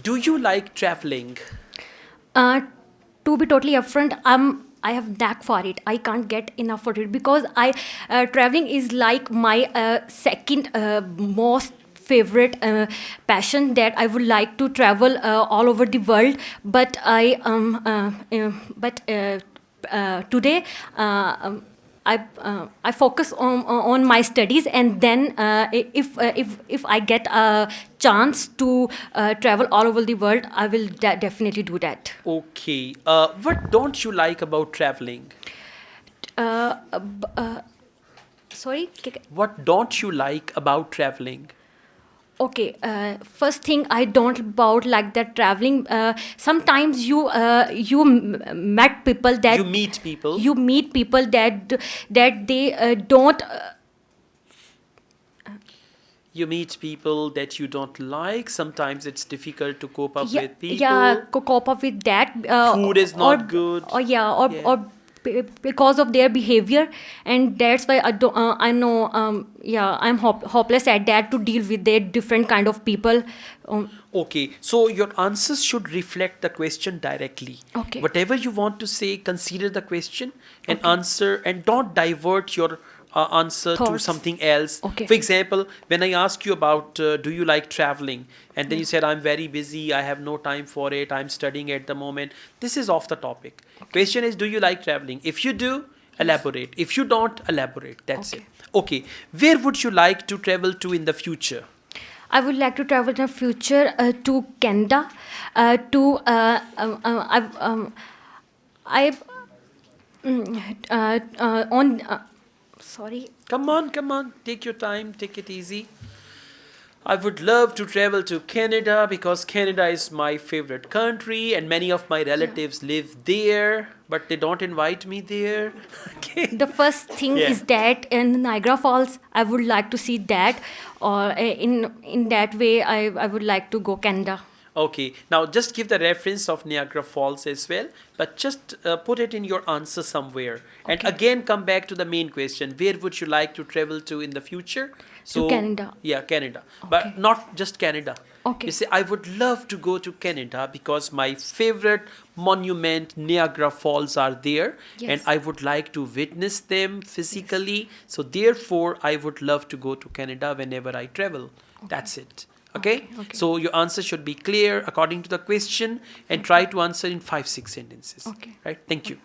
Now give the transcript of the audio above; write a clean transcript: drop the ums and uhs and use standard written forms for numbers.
Do you like traveling? Uh, to be totally upfront, I have knack for it. I can't get enough for it because I traveling is like my second most favorite passion, that I would like to travel all over the world. But today. I focus on my studies, and then if I get a chance to travel all over the world, I will definitely do that. Okay. What don't you like about traveling? Uh, uh, b- uh, Sorry. What don't you like about traveling? Okay. First thing I don't about like that traveling. Sometimes met people You that meet people. you meet people that they don't. You meet people that you don't like. Sometimes it's difficult to cope up Yeah, with yeah, people. cope up with that, Food is not good. or yeah, Yeah. or because of their behavior, and that's why I know, yeah, I'm hopeless at that to deal with their different kind of people. um, Okay, so your answers should reflect the question directly. okay. Whatever you want to say, consider the question and Okay. answer, and don't divert your answer to Thoughts. something else. Okay. For example, when I ask you about do you like traveling, and then Yeah. you said, I'm very busy, I have no time for it, I'm studying at the moment. This is off the topic. Okay. Question is, do you like traveling? If you do, Yes. elaborate. If you don't, elaborate. That's it. Okay. Okay, where would you like to travel to in the future? I would like to travel in the future to Canada. To I on sorry. Come on, take your time, take it easy. I would love to travel to Canada because Canada is my favorite country and many of my Yeah. relatives live there, but they don't invite me there. Okay. The first thing Yeah. is that in Niagara Falls, I would like to see that, or in that way, I would like to go Canada. Okay, now just give the reference of Niagara Falls as well, but just put it in your answer somewhere. And Okay. again, come back to the main question, where would you like to travel to in the future? To So, Canada. yeah, Canada. Okay. But not just Canada. You Okay. see, I would love to go to Canada because my favorite monument, Niagara Falls, are there, and Yes. I would like to witness them physically. So, therefore, I would love to go to Canada whenever I travel. That's it. Okay? Okay. Okay. So your answer should be clear according to the question and try to answer in 5 6 sentences. Okay. Right? Thank you.